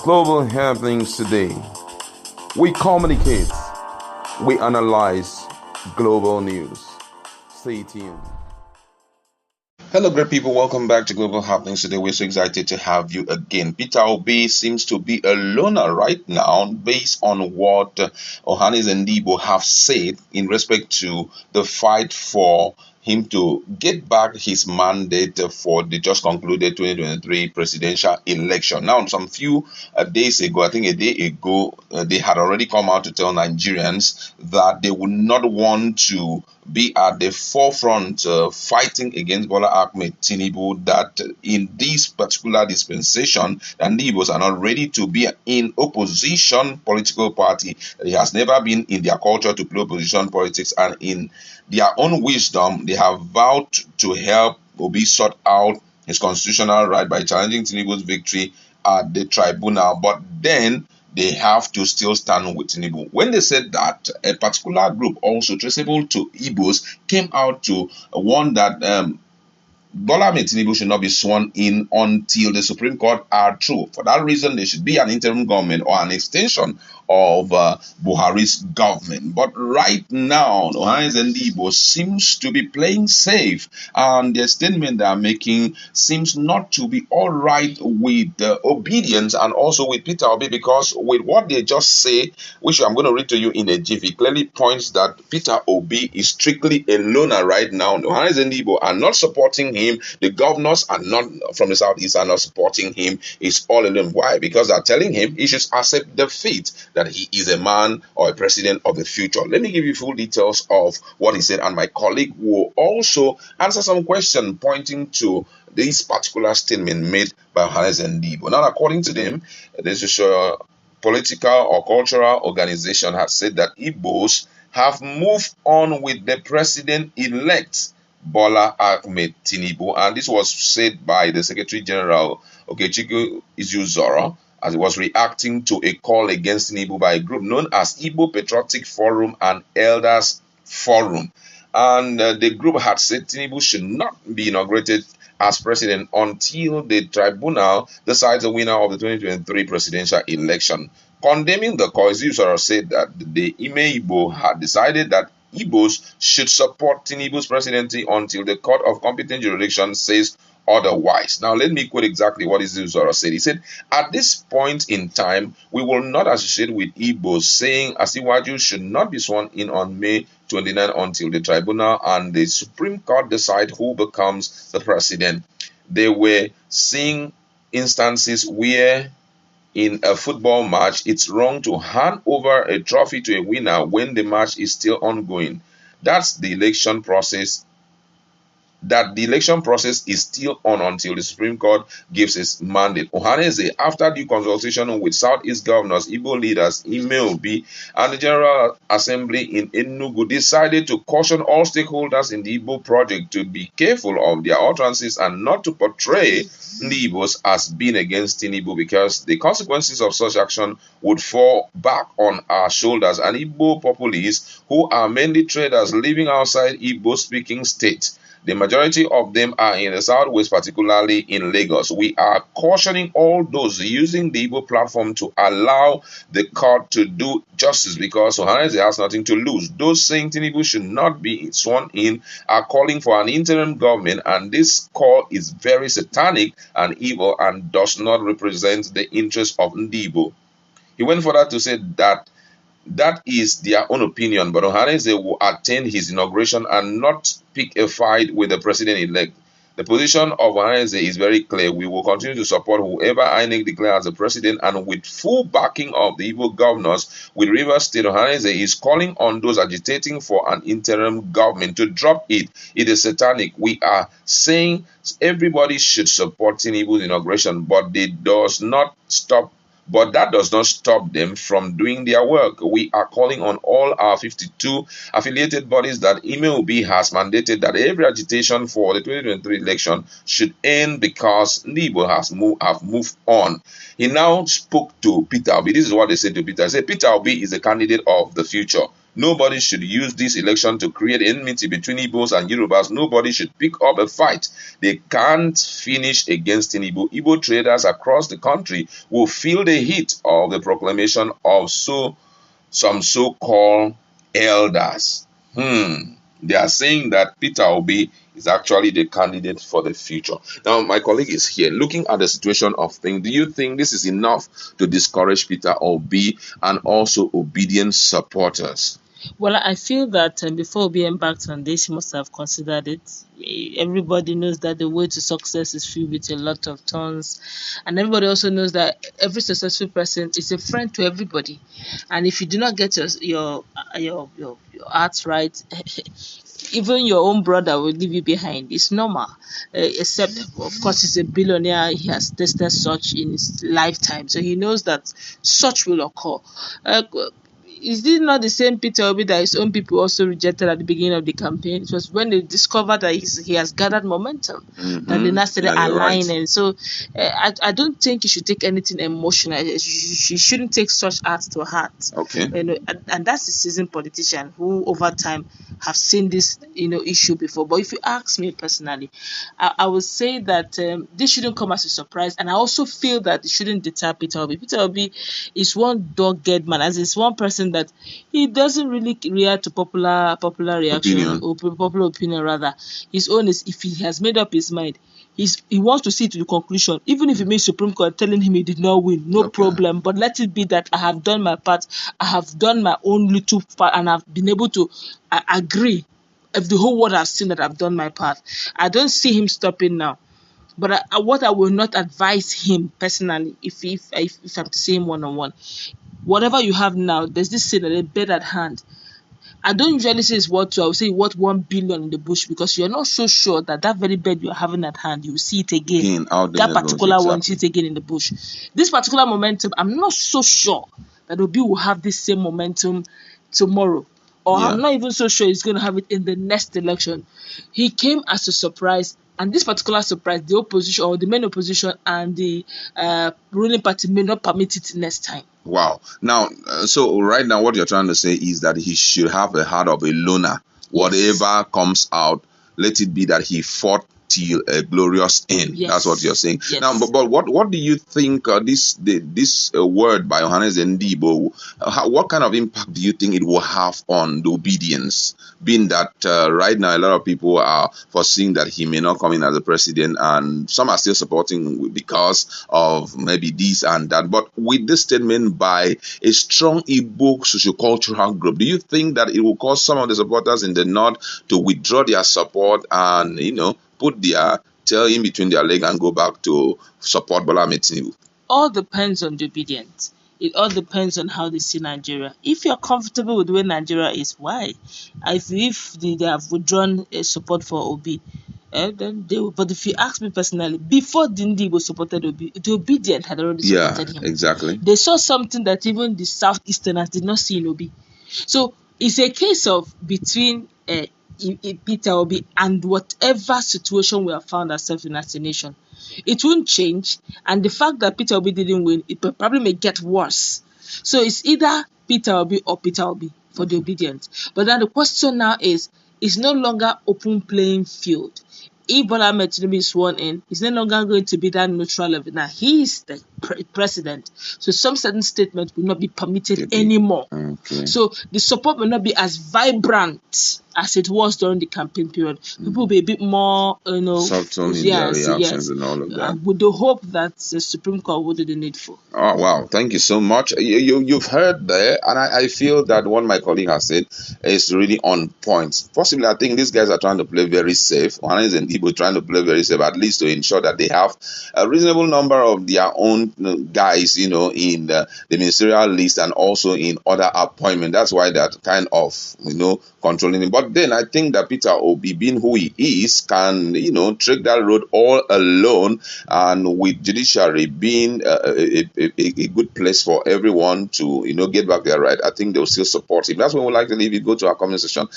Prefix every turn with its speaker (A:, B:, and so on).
A: Global happenings today. We communicate, we analyze global news. Stay tuned. Hello, great people. Welcome back to Global Happenings today. We're so excited to have you again. Peter Obi seems to be a loner right now, based on what ohanaeze and Igbo have said in respect to the fight for him to get back his mandate for the just concluded 2023 presidential election. Now, some few days ago, I think a day ago, they had already come out to tell Nigerians that they would not want to be at the forefront fighting against Bola Ahmed Tinubu, that in this particular dispensation, the Igbos are not ready to be in opposition political party. It has never been in their culture to play opposition politics, and in their own wisdom, they have vowed to help Obi sort out his constitutional right by challenging Tinubu's victory at the tribunal. But then they have to still stand with Tinubu. When they said that, a particular group also traceable to Igbos came out to warn that Bola Ahmed Tinubu should not be sworn in until the Supreme Court are through. For that reason, there should be an interim government or an extension of Buhari's government. But right now, ohanaeze and Igbo seems to be playing safe, and the statement they are making seems not to be all right with obedience and also with Peter Obi, because with what they just say, which I'm going to read to you in a jiffy, clearly points that Peter Obi is strictly a loner right now. ohanaeze and Igbo are not supporting him. The governors are not from the southeast are not supporting him. It's all alone. Why? Because they're telling him he should accept defeat, that he is a man or a president of the future. Let me give you full details of what he said, and my colleague will also answer some questions pointing to this particular statement made by ohanaeze and Igbo. Now, according to them, this is a political or cultural organization has said that Igbos have moved on with the president-elect Bola Ahmed Tinubu, and this was said by the Secretary General Okechukwu Izuzoro as he was reacting to a call against Tinubu by a group known as Igbo Patriotic Forum and Elders Forum. And the group had said Tinubu should not be inaugurated as president until the tribunal decides the winner of the 2023 presidential election. Condemning the call, Izuzoro said that the Ime Igbo had decided that Igbos should support Tinubu's presidency until the Court of Competent Jurisdiction says otherwise. Now, let me quote exactly what Izuzoro said. He said, "At this point in time, we will not associate with Igbos, saying Asiwaju should not be sworn in on May 29 until the tribunal and the Supreme Court decide who becomes the president." They were seeing instances where in a football match, it's wrong to hand over a trophy to a winner when the match is still ongoing. That's the election process. That the election process is still on until the Supreme Court gives its mandate. ohanaeze, after due consultation with Southeast governors, Igbo leaders, Ime Obi, and the General Assembly in Enugu, decided to caution all stakeholders in the Igbo project to be careful of their utterances and not to portray the Igbos as being against Tinubu, because the consequences of such action would fall back on our shoulders and Igbo populace, who are mainly traders living outside Igbo-speaking states. The majority of them are in the southwest, particularly in Lagos. We are cautioning all those using the Igbo platform to allow the court to do justice, because ohanaeze has nothing to lose. Those saying Tinubu should not be sworn in are calling for an interim government, and this call is very satanic and evil and does not represent the interests of Ndi Igbo. He went further to say that is their own opinion, but ohanaeze will attend his inauguration and not pick a fight with the president-elect. The position of ohanaeze is very clear. We will continue to support whoever INEC declares as the president, and with full backing of the Igbo governors. With Rivers State, ohanaeze is calling on those agitating for an interim government to drop it. It is satanic. We are saying everybody should support Tinubu's inauguration, but that does not stop them from doing their work. We are calling on all our 52 affiliated bodies that Ime Obi has mandated that every agitation for the 2023 election should end, because Igbo have moved on. He now spoke to Peter Obi. This is what they said to Peter. He said Peter Obi is a candidate of the future. Nobody should use this election to create enmity between Igbos and Yorubas. Nobody should pick up a fight. They can't finish against Tinubu. Igbo traders across the country will feel the heat of the proclamation of some so-called elders. They are saying that Peter Obi is actually the candidate for the future. Now, my colleague is here. Looking at the situation of things, do you think this is enough to discourage Peter Obi and also obedient supporters?
B: Well, I feel that before Obi embarked on this, he must have considered it. Everybody knows that the way to success is filled with a lot of thorns, and everybody also knows that every successful person is a friend to everybody. And if you do not get your heart right, even your own brother will leave you behind. It's normal, except of course he's a billionaire. He has tested such in his lifetime, so he knows that such will occur. Is this not the same Peter Obi that his own people also rejected at the beginning of the campaign? It was when they discovered that he has gathered momentum that they now started aligning. Right. So I don't think he should take anything emotional. He shouldn't take such art to heart.
A: Okay.
B: And that's a seasoned politician who over time have seen this issue before. But if you ask me personally, I would say that this shouldn't come as a surprise. And I also feel that it shouldn't deter Peter Obi. Peter Obi is one dogged man, as it's one person that he doesn't really react to popular reaction or popular opinion. Rather, his own is if he has made up his mind, he wants to see to the conclusion. Even if it means Supreme Court telling him he did not win, no problem. But let it be that I have done my part. I have done my own little part, and I've been able to agree. If the whole world has seen that I've done my part, I don't see him stopping now. But what I will not advise him personally, if I'm to see him one-on-one, whatever you have now, there's this saying that a bed at hand. I don't usually say it's worth 2. I will say worth 1 billion in the bush, because you're not so sure that very bed you're having at hand, you will see it again. That particular one, see it again in the bush. This particular momentum, I'm not so sure that Obi will have this same momentum tomorrow. Or I'm not even so sure he's going to have it in the next election. He came as a surprise. And this particular surprise, the opposition or the main opposition and the ruling party may not permit it next time.
A: Wow. Now, so right now what you're trying to say is that he should have the heart of a loner. Whatever comes out, let it be that he fought till a glorious end.
B: Yes.
A: That's what you're saying.
B: Yes.
A: Now, but what do you think this word by ohanaeze, what kind of impact do you think it will have on the obedience? Being that right now a lot of people are foreseeing that he may not come in as a president, and some are still supporting because of maybe this and that. But with this statement by a strong Igbo sociocultural group, do you think that it will cause some of the supporters in the north to withdraw their support and put their tail in between their leg and go back to support Bola Ahmed Tinubu?
B: All depends on the obedience. It all depends on how they see Nigeria. If you're comfortable with the way Nigeria is, why? If they have withdrawn support for Obi, then they will. But if you ask me personally, before Dindibo supported Obi, the obedient had already supported him.
A: Exactly.
B: They saw something that even the Southeasterners did not see in Obi. So it's a case of between Peter Obi and whatever situation we have found ourselves in as a nation. It won't change, and the fact that Peter Obi didn't win, it probably may get worse. So it's either Peter Obi or Peter Obi for the obedient. But then the question now is, it's no longer open playing field. If Bola Ahmed Tinubu is sworn in, it's no longer going to be that neutral level. Now, he is the president, so some certain statements will not be permitted anymore.
A: Okay.
B: So the support will not be as vibrant as it was during the campaign period. People will be a bit more,
A: subtle in their reactions and all of that.
B: With the hope that the Supreme Court will do the needful.
A: Oh, wow. Thank you so much. You've heard there, and I feel that what my colleague has said is really on point. Possibly, I think these guys are trying to play very safe. Ohanaeze and Igbo trying to play very safe, at least to ensure that they have a reasonable number of their own guys, in the ministerial list and also in other appointments. That's why that kind of, controlling him. But then I think that Peter Obi, being who he is, can, tread that road all alone, and with judiciary being a good place for everyone to, get back their right, I think they'll still support him. That's when we like to leave it. Go to our comment section.